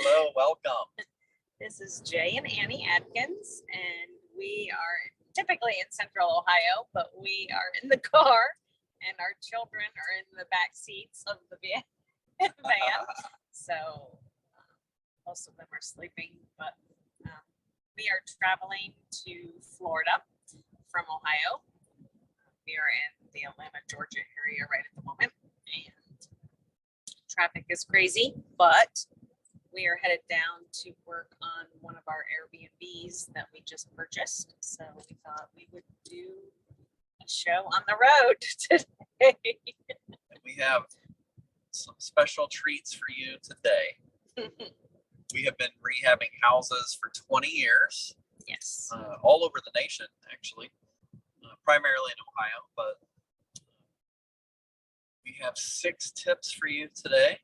Hello, welcome. This is Jay and Annie Adkins, and we are typically in Central Ohio, but we are in the car, and our children are in the back seats of the van. So most of them are sleeping, but we are traveling to Florida from Ohio. We are in the Atlanta, Georgia area right at the moment, and traffic is crazy, but we are headed down to work on one of our Airbnbs that we just purchased. So we thought we would do a show on the road today. And we have some special treats for you today. We have been rehabbing houses for 20 years. Yes. All over the nation, actually. Primarily in Ohio, but we have 6 tips for you today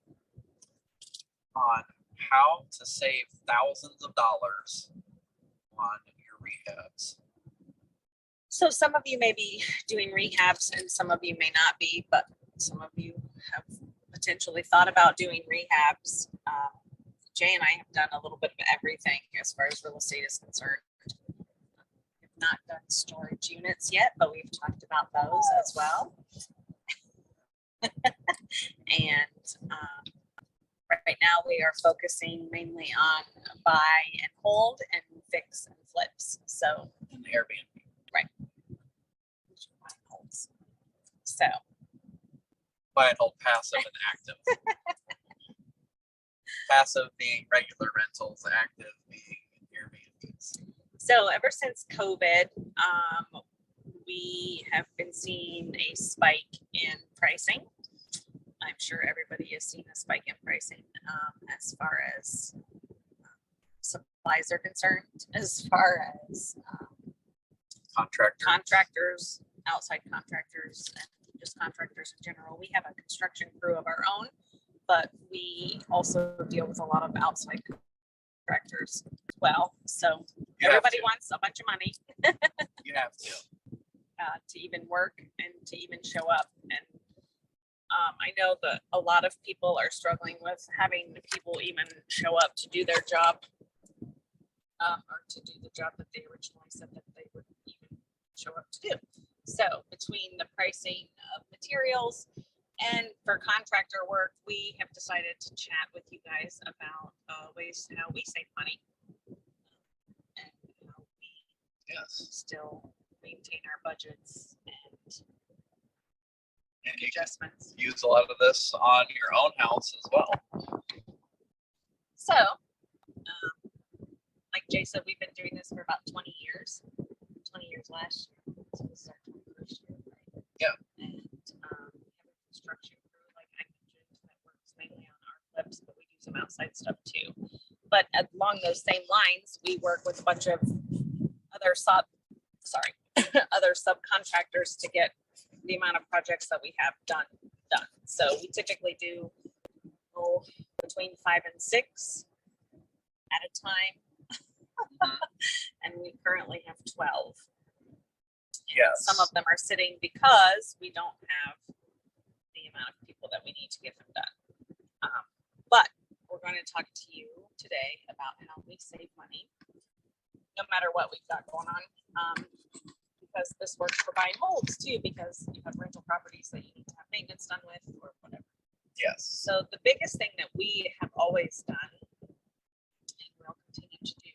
on how to save thousands of dollars on your rehabs. So some of you may be doing rehabs and some of you may not be, but some of you have potentially thought about doing rehabs. Jay and I have done a little bit of everything as far as real estate is concerned. We've not done storage units yet, but we've talked about those as well. And right now we are focusing mainly on buy and hold and fix and flips. So In the Airbnb. right. So Buy and hold passive and active. Passive being regular rentals, active being Airbnbs. So ever since COVID, we have been seeing a spike in pricing. I'm sure everybody has seen a spike in pricing as far as supplies are concerned, as far as contractors, outside contractors, and just contractors in general. We have a construction crew of our own, but we also deal with a lot of outside contractors as well. So everybody wants a bunch of money. You have to. To even work and to even show up. And I know that a lot of people are struggling with having people even show up to do their job or to do the job that they originally said that they would even show up to do. So between the pricing of materials and for contractor work, we have decided to chat with you guys about ways how we save money and how we still maintain our budgets and you adjustments. can use a lot of this on your own house as well. So, like Jay said, we've been doing this for about 20 years. 20 years last year. So this is our 21st year, right? Yeah. And we have a construction crew, like I mentioned, that works mainly on our flips, but we do some outside stuff too. But along those same lines, we work with a bunch of other other subcontractors to get the amount of projects that we have done. So we typically do between 5 and 6 at a time. And we currently have 12. Yes. Some of them are sitting because we don't have the amount of people that we need to get them done. But we're going to talk to you today about how we save money, no matter what we've got going on. Because this works for buying holds too, because you have rental properties that you need to have maintenance done with or whatever. Yes. So the biggest thing that we have always done and will continue to do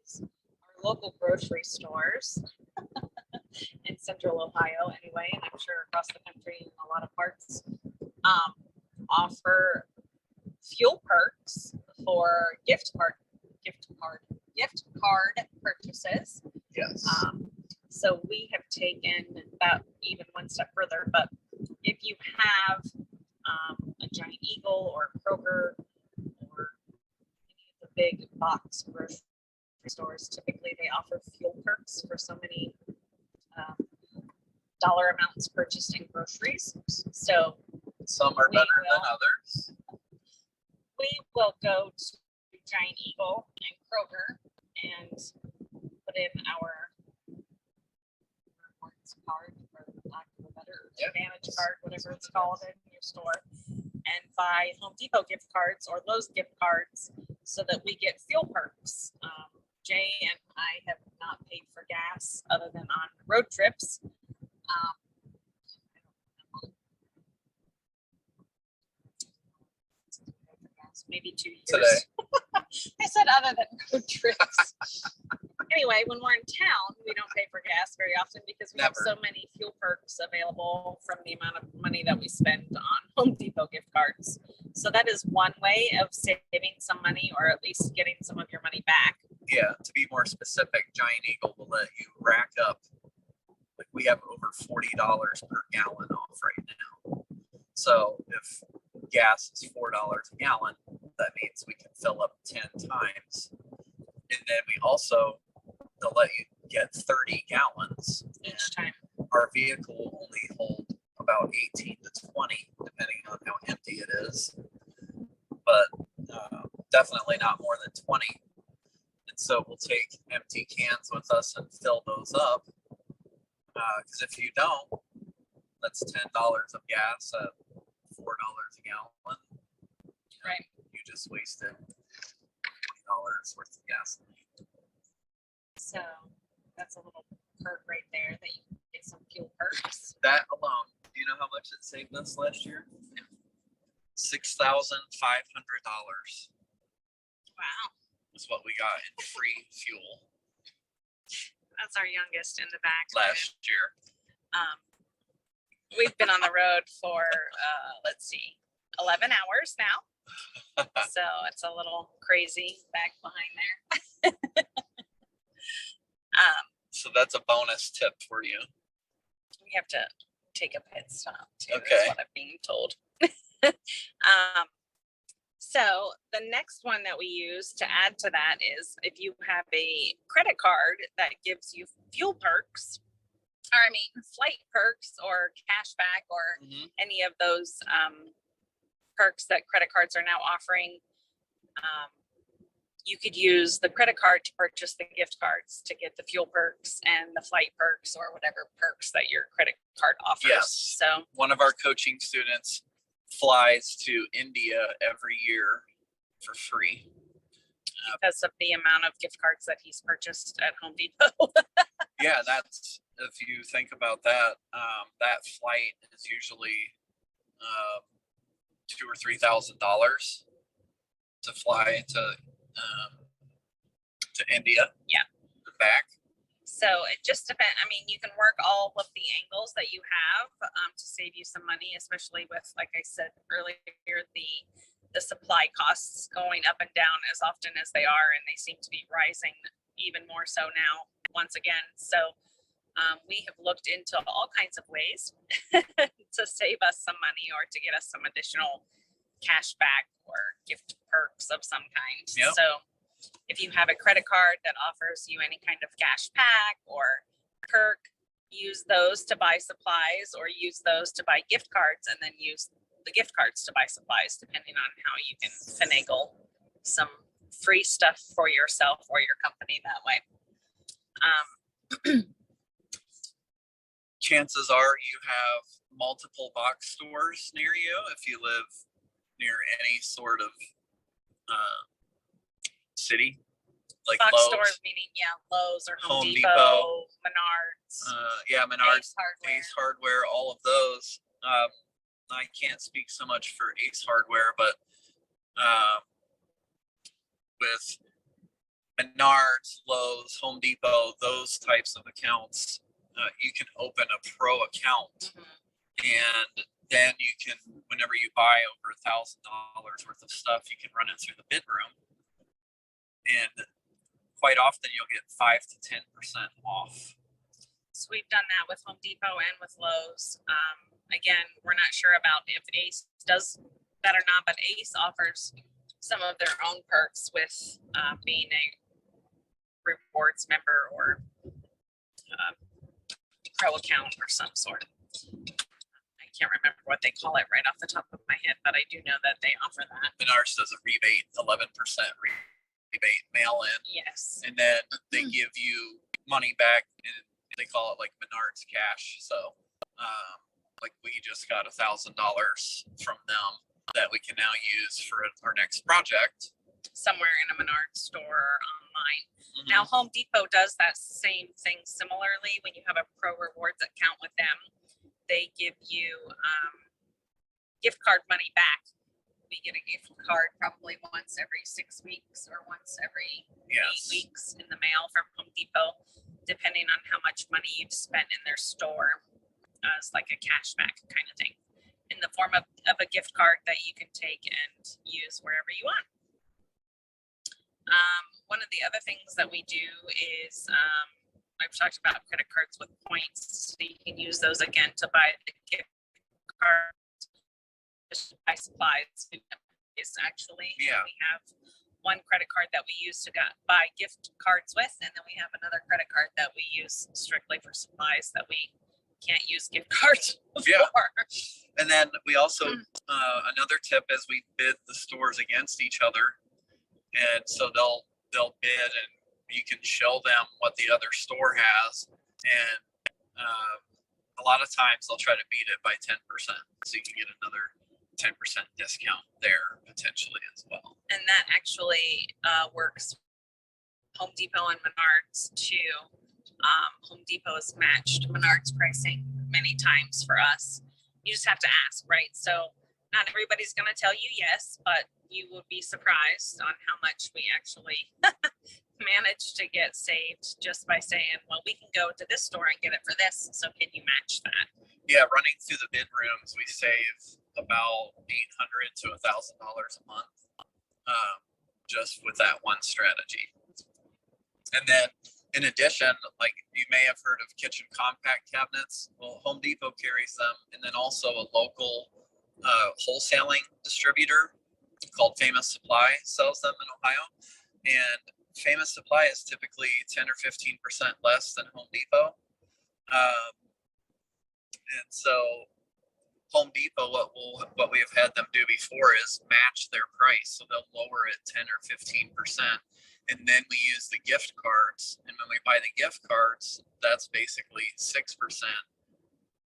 is our local grocery stores in Central Ohio anyway, and I'm sure across the country in a lot of parts, offer fuel perks for gift card purchases. Yes. So we have taken that even one step further, but if you have a Giant Eagle or Kroger or any of the big box grocery stores, typically they offer fuel perks for so many dollar amounts purchased in groceries. So some are better than others. We will go to Giant Eagle and Kroger and put in our rewards card, for lack of a better advantage card, whatever it's called in your store, and buy Home Depot gift cards or Lowe's gift cards so that we get fuel perks. Jay and I have not paid for gas other than on road trips. Maybe 2 years. Today. I said other than road trips. Anyway, when we're in town, we don't pay for gas very often because we have so many fuel perks available from the amount of money that we spend on Home Depot gift cards. So that is one way of saving some money, or at least getting some of your money back. Yeah, to be more specific, Giant Eagle will let you rack up. Like we have over $40 per gallon off right now. So if gas is $4 a gallon, that means we can fill up 10 times. And then we also, they'll let you get 30 gallons Each time. Our vehicle will only hold about 18 to 20, depending on how empty it is. But definitely not more than 20. And so we'll take empty cans with us and fill those up. Because if you don't, that's $10 of gas at $4 a gallon. Right. You just wasted $20 worth of gasoline. So that's a little perk right there that you can get some fuel perks. That alone, do you know how much it saved us last year? No. $6,500 Wow. is what we got in free fuel That's our youngest in the back. last year. We've been on the road for, let's see, 11 hours now. So it's a little crazy back behind there. So that's a bonus tip for you. We have to take a pit stop too, Okay. is what I'm being told. So the next one that we use to add to that is if you have a credit card that gives you fuel perks, or I mean flight perks or cash back or any of those perks that credit cards are now offering, you could use the credit card to purchase the gift cards to get the fuel perks and the flight perks or whatever perks that your credit card offers. Yes. So one of our coaching students flies to India every year for free. Because of the amount of gift cards that he's purchased at Home Depot. Yeah, that's, if you think about that, that flight is usually $2,000 or $3,000 to fly to India. Yeah. And back. So it just depends. I mean, you can work all of the angles that you have to save you some money, especially with, like I said earlier, the supply costs going up and down as often as they are, and they seem to be rising even more so now once again. So we have looked into all kinds of ways to save us some money or to get us some additional cash back or gift perks of some kind. Yep. So if you have a credit card that offers you any kind of cash back or perk, use those to buy supplies or use those to buy gift cards, and then use the gift cards to buy supplies, depending on how you can finagle some free stuff for yourself or your company that way. Chances are you have multiple box stores near you if you live near any sort of city, like Box Lowe's. stores meaning, Lowe's or Home Home Depot, Depot. Menards, Menards, Ace Hardware. Ace Hardware, all of those. I can't speak so much for Ace Hardware, but with Menards, Lowe's, Home Depot, those types of accounts, you can open a pro account, and then you can, whenever you buy over $1,000 worth of stuff, you can run it through the bid room, and quite often you'll get 5 to 10% off. So we've done that with Home Depot and with Lowe's. Again, we're not sure about if Ace does that or not, but Ace offers some of their own perks with being a rewards member or pro account or some sort. I can't remember what they call it right off the top of my head, but I do know that they offer that. Menards does a rebate, 11% rebate mail in. Yes. And then they give you money back, and they call it like Menards cash. So like we just got $1,000 from them that we can now use for our next project. somewhere in a Menards store or online. Mhm. Now, Home Depot does that same thing similarly. When you have a Pro Rewards account with them, they give you gift card money back. We get a gift card probably once every 6 weeks or once every 8 weeks in the mail from Home Depot, depending on how much money you've spent in their store. It's like a cashback kind of thing in the form of a gift card that you can take and use wherever you want. One of the other things that we do is I've talked about credit cards with points. So you can use those again to buy the gift card, to buy supplies. Is actually, Yeah. we have one credit card that we use to buy gift cards with, and then we have another credit card that we use strictly for supplies that we can't use gift cards Yeah. for. And then we also, another tip is we bid the stores against each other. And so they'll bid and you can show them what the other store has. And a lot of times they'll try to beat it by 10%. So you can get another 10% discount there potentially as well. And that actually works Home Depot and Menards too. Home Depot has matched Menards pricing many times for us. You just have to ask, right? So not everybody's going to tell you yes, but you would be surprised on how much we actually manage to get saved just by saying, well, we can go to this store and get it for this. So can you match that? Yeah, running through the bid rooms, we save about $800 to $1,000 a month just with that one strategy. And then in addition, like you may have heard of kitchen compact cabinets. Well, Home Depot carries them, and then also a local wholesaling distributor called Famous Supply sells them in Ohio. And Famous Supply is typically 10 or 15% less than Home Depot. And so Home Depot, what we have had them do before is match their price. So they'll lower it 10 or 15%. And then we use the gift cards. And when we buy the gift cards, that's basically 6%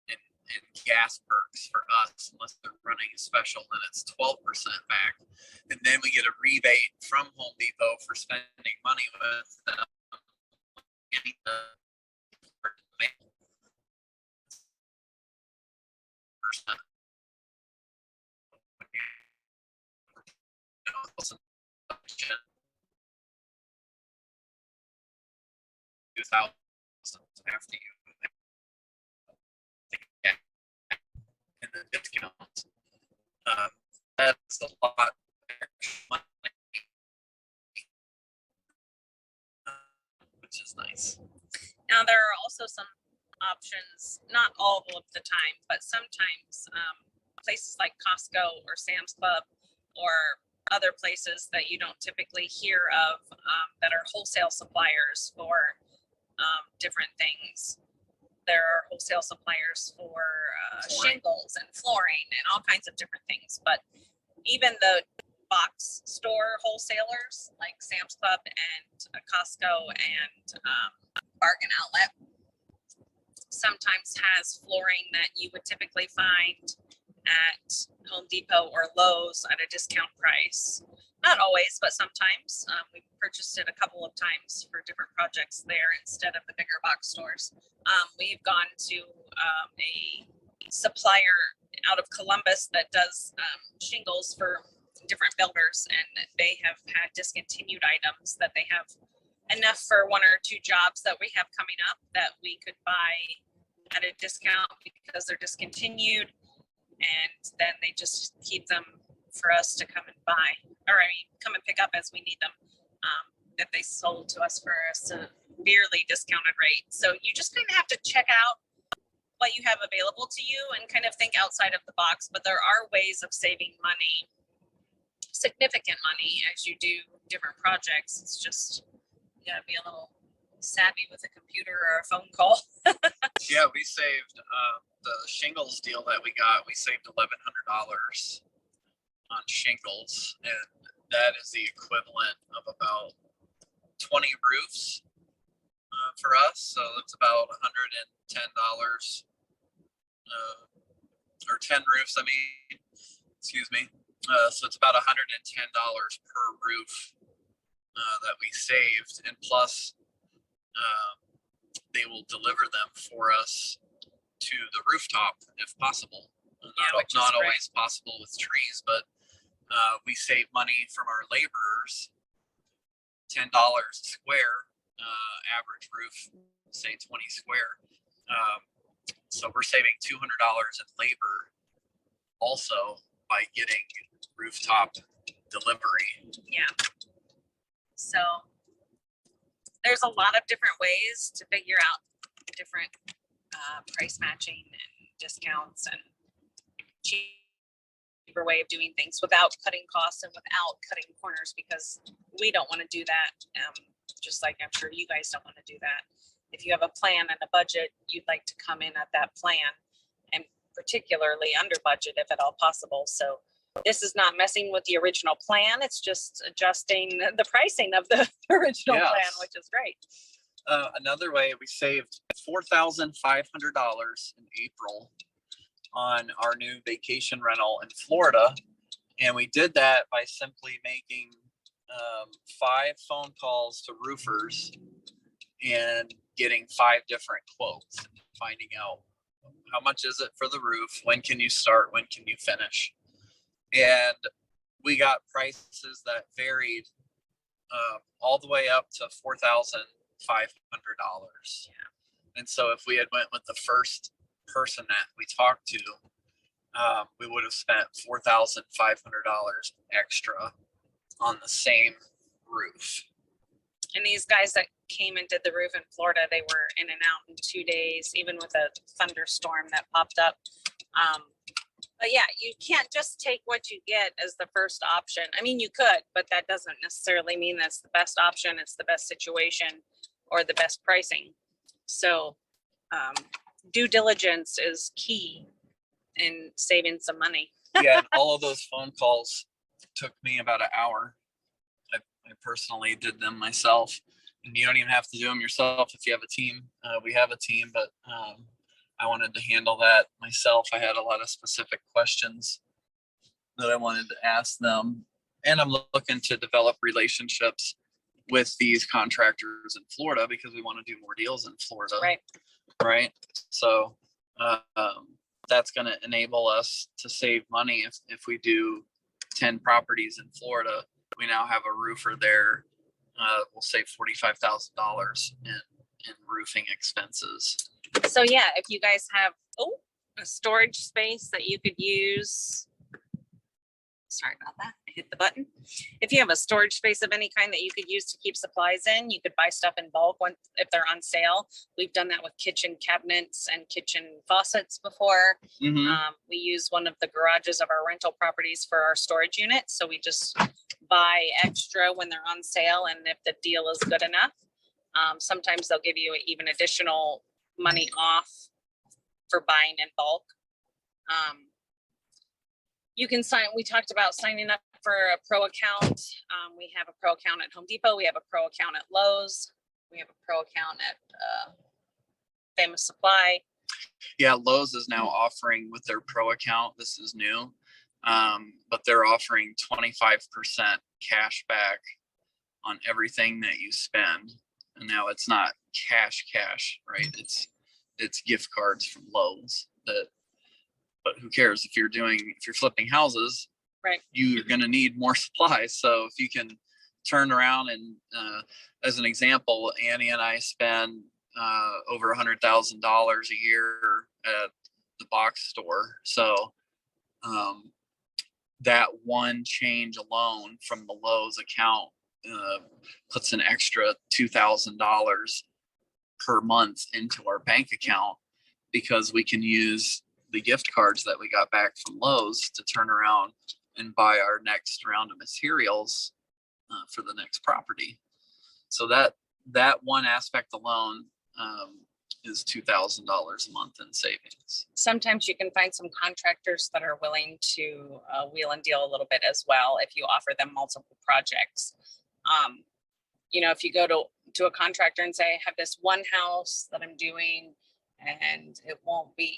in gas perks for us. Unless they're running a special, then it's 12% back. And then we get a rebate from Home Depot for spending money with them. After you and the discount, that's a lot extra money, which is nice. Now, there are also some options, not all of the time, but sometimes places like Costco or Sam's Club or other places that you don't typically hear of that are wholesale suppliers for different things. There are wholesale suppliers for shingles and flooring and all kinds of different things. But even the box store wholesalers like Sam's Club and Costco and Bargain Outlet sometimes has flooring that you would typically find at Home Depot or Lowe's at a discount price. Not always, but sometimes. We've purchased it a couple of times for different projects there instead of the bigger box stores. We've gone to a supplier out of Columbus that does shingles for different builders, and they have had discontinued items that they have enough for 1 or 2 jobs that we have coming up that we could buy at a discount because they're discontinued, and then they just keep them for us to come and buy, or come and pick up as we need them, that they sold to us for a severely discounted rate. So you just kind of have to check out what you have available to you and kind of think outside of the box. But there are ways of saving money, significant money, as you do different projects. It's just, you gotta be a little savvy with a computer or a phone call. Yeah, we saved the shingles deal that we got. We saved $1,100 on shingles, and that is the equivalent of about 20 roofs for us. So it's about $110 or 10 roofs. Excuse me. So it's about $110 per roof that we saved, and plus they will deliver them for us to the rooftop if possible. Not always possible with trees, but we save money from our laborers, $10 a square, average roof, say 20 square. So we're saving $200 in labor also by getting rooftop delivery. Yeah. So there's a lot of different ways to figure out different price matching and discounts and cheaper way of doing things without cutting costs and without cutting corners, because we don't want to do that. Just like I'm sure you guys don't want to do that. If you have a plan and a budget, you'd like to come in at that plan, and particularly under budget if at all possible. So this is not messing with the original plan. It's just adjusting the pricing of the original plan, which is great. Another way, we saved $4,500 in April on our new vacation rental in Florida. And we did that by simply making 5 phone calls to roofers and getting 5 different quotes and finding out how much is it for the roof, when can you start, when can you finish. And we got prices that varied all the way up to $4,500. Yeah. And so if we had went with the first person that we talked to, we would have spent $4,500 extra on the same roof. And these guys that came and did the roof in Florida, they were in and out in 2 days, even with a thunderstorm that popped up. But yeah, you can't just take what you get as the first option. I mean, you could, but that doesn't necessarily mean that's the best option. It's the best situation or the best pricing. So due diligence is key in saving some money. Yeah, and all of those phone calls took me about an hour. I personally did them myself, and you don't even have to do them yourself if you have a team. We have a team, but I wanted to handle that myself. I had a lot of specific questions that I wanted to ask them, and I'm looking to develop relationships with these contractors in Florida because we want to do more deals in Florida. Right. So that's going to enable us to save money if we do 10 properties in Florida. We now have a roofer there. We'll save $45,000 in roofing expenses. So yeah, if you guys have a storage space that you could use, sorry about that, I hit the button. If you have a storage space of any kind that you could use to keep supplies in, you could buy stuff in bulk if they're on sale. We've done that with kitchen cabinets and kitchen faucets before. Mm-hmm. We use one of the garages of our rental properties for our storage unit. So we just buy extra when they're on sale, and if the deal is good enough, sometimes they'll give you even additional money off for buying in bulk. You can sign, we talked about signing up for a pro account. We have a pro account at Home Depot. We have a pro account at Lowe's. We have a pro account at Famous Supply. Yeah, Lowe's is now offering with their pro account, this is new, but they're offering 25% cash back on everything that you spend. And now it's not cash, right? It's gift cards from Lowe's but who cares if you're flipping houses, right? You're going to need more supplies. So if you can turn around and, as an example, Annie and I spend over $100,000 a year at the box store. So that one change alone from the Lowe's account puts an extra $2,000 per month into our bank account, because we can use the gift cards that we got back from Lowe's to turn around and buy our next round of materials for the next property. So that one aspect alone is $2,000 a month in savings. Sometimes you can find some contractors that are willing to wheel and deal a little bit as well if you offer them multiple projects. If you go to a contractor and say, I have this one house that I'm doing and it won't be,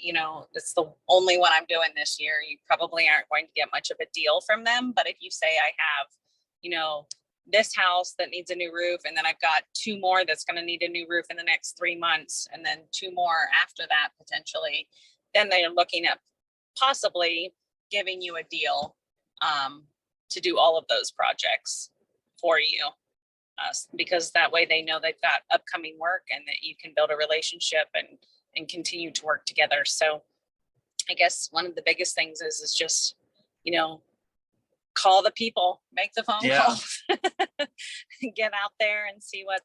it's the only one I'm doing this year, you probably aren't going to get much of a deal from them. But if you say, I have, this house that needs a new roof, and then I've got 2 more that's going to need a new roof in the next 3 months, and then 2 more after that potentially, then they're looking at possibly giving you a deal to do all of those projects for you, because that way they know they've got upcoming work and that you can build a relationship and continue to work together. So I guess one of the biggest things is just, you know, call the people, make the phone calls, get out there and see what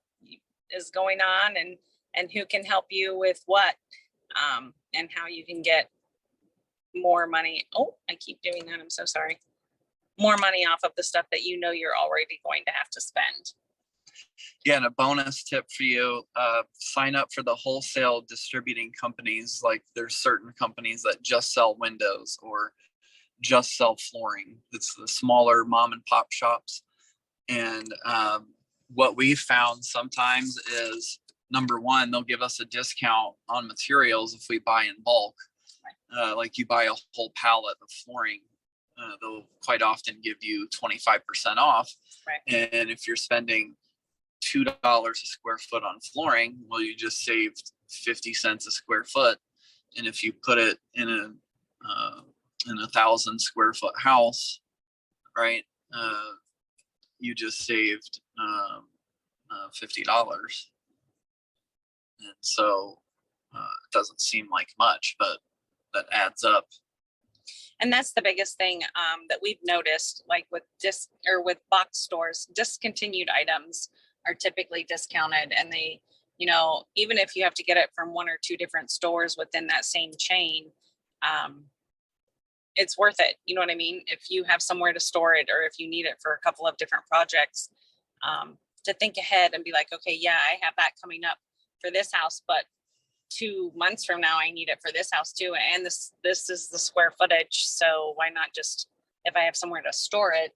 is going on and who can help you with what, and how you can get more money. Oh, I keep doing that. I'm so sorry. More money off of the stuff that you know you're already going to have to spend. Yeah, and a bonus tip for you, sign up for the wholesale distributing companies. Like there's certain companies that just sell windows or just sell flooring. It's the smaller mom and pop shops. And what we found sometimes is, number one, they'll give us a discount on materials if we buy in bulk. Like you buy a whole pallet of flooring, they'll quite often give you 25% off. Right. And if you're spending $2 a square foot on flooring, well, you just saved 50 cents a square foot. And if you put it in a 1,000 square foot house, right, you just saved $50. And so it doesn't seem like much, but that adds up. And that's the biggest thing that we've noticed, like with with box stores, discontinued items are typically discounted, and they, you know, even if you have to get it from 1 or 2 different stores within that same chain, it's worth it. You know what I mean? If you have somewhere to store it, or if you need it for a couple of different projects, to think ahead and be like, okay, yeah, I have that coming up for this house, but 2 months from now, I need it for this house too. And this is the square footage. So why not just, if I have somewhere to store it?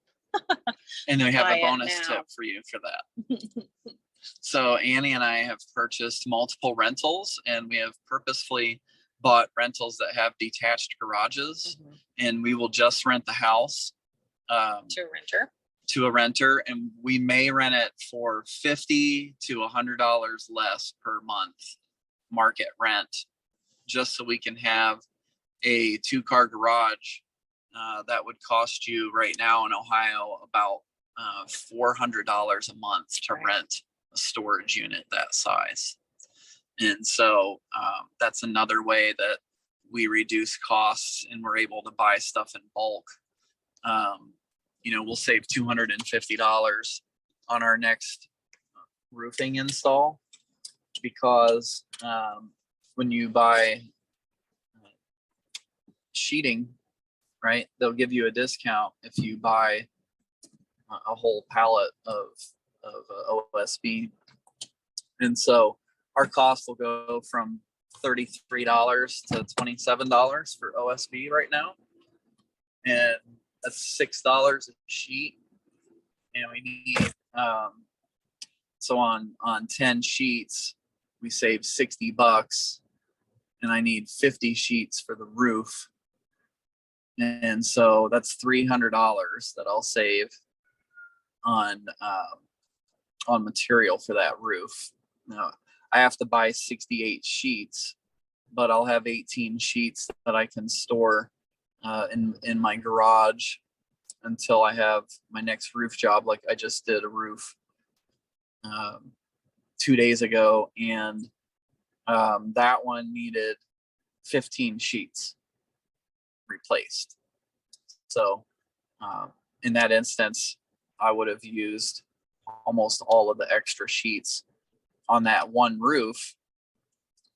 And we have Buy a it bonus now. tip for you for that. So Annie and I have purchased multiple rentals, and we have purposefully bought rentals that have detached garages, and we will just rent the house To a renter. and we may rent it for $50 to $100 less per month market rent, just so we can have a 2-car garage that would cost you right now in Ohio about $400 a month to rent a storage unit that size. And so that's another way that we reduce costs and we're able to buy stuff in bulk. You know, we'll save $250 on our next roofing install, because when you buy sheeting, right, they'll give you a discount if you buy a whole pallet of OSB. And so our cost will go from $33 to $27 for OSB right now. And that's $6 a sheet. And we need, so on 10 sheets, we save $60, and I need 50 sheets for the roof. And so that's $300 that I'll save on material for that roof. Now, I have to buy 68 sheets, but I'll have 18 sheets that I can store in my garage until I have my next roof job. Like I just did a roof 2 days ago, and that one needed 15 sheets replaced. So in that instance, I would have used almost all of the extra sheets on that one roof.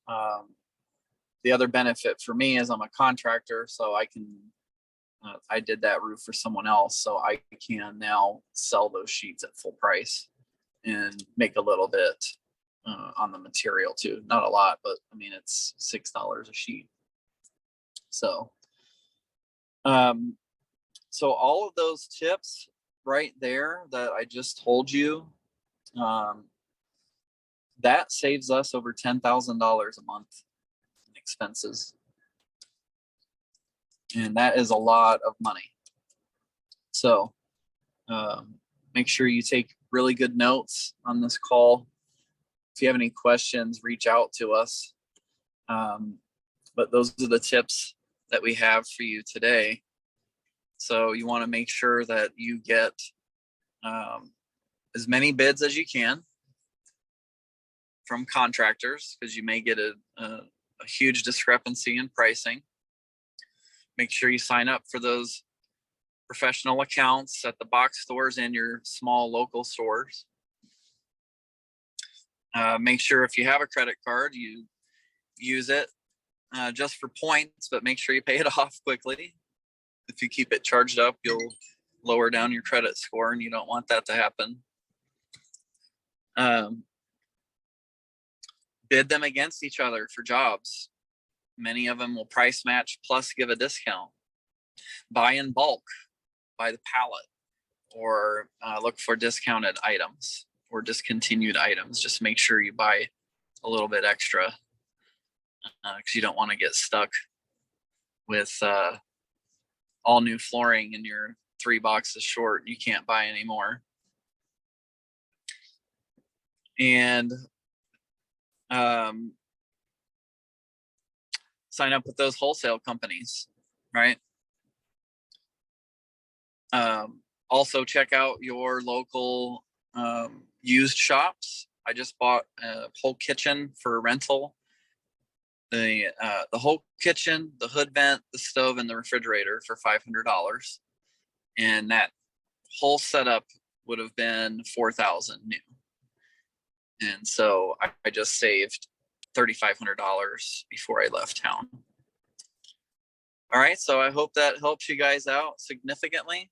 The other benefit for me is I'm a contractor, so I did that roof for someone else, so I can now sell those sheets at full price and make a little bit on the material too. Not a lot, but I mean, it's $6 a sheet. So, so all of those tips right there that I just told you, that saves us over $10,000 a month in expenses. And that is a lot of money. So make sure you take really good notes on this call. If you have any questions, reach out to us. But those are the tips that we have for you today. So you want to make sure that you get as many bids as you can from contractors, because you may get a huge discrepancy in pricing. Make sure you sign up for those professional accounts at the box stores and your small local stores. Make sure if you have a credit card, you use it just for points, but make sure you pay it off quickly. If you keep it charged up, you'll lower down your credit score, and you don't want that to happen. Bid them against each other for jobs. Many of them will price match plus give a discount. Buy in bulk, by the pallet, or look for discounted items or discontinued items. Just make sure you buy a little bit extra, because you don't want to get stuck with all new flooring and you're 3 boxes short and you can't buy any more. And sign up with those wholesale companies, right? Also check out your local used shops. I just bought a whole kitchen for rental. The whole kitchen, the hood vent, the stove, and the refrigerator for $500, and that whole setup would have been $4,000 new. And so I just saved $3,500 before I left town. All right, so I hope that helps you guys out significantly.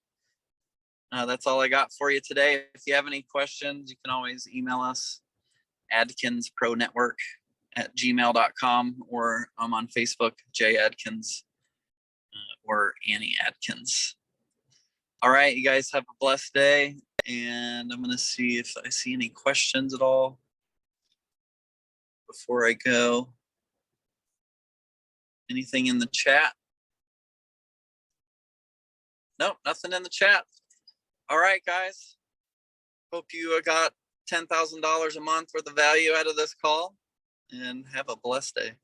That's all I got for you today. If you have any questions, you can always email us, adkinspronetwork@gmail.com, or I'm on Facebook, Jay Adkins or Annie Adkins. All right, you guys have a blessed day, and I'm going to see if I see any questions at all before I go. Anything in the chat? Nope, nothing in the chat. All right, guys. Hope you got $10,000 a month worth of value out of this call, and have a blessed day.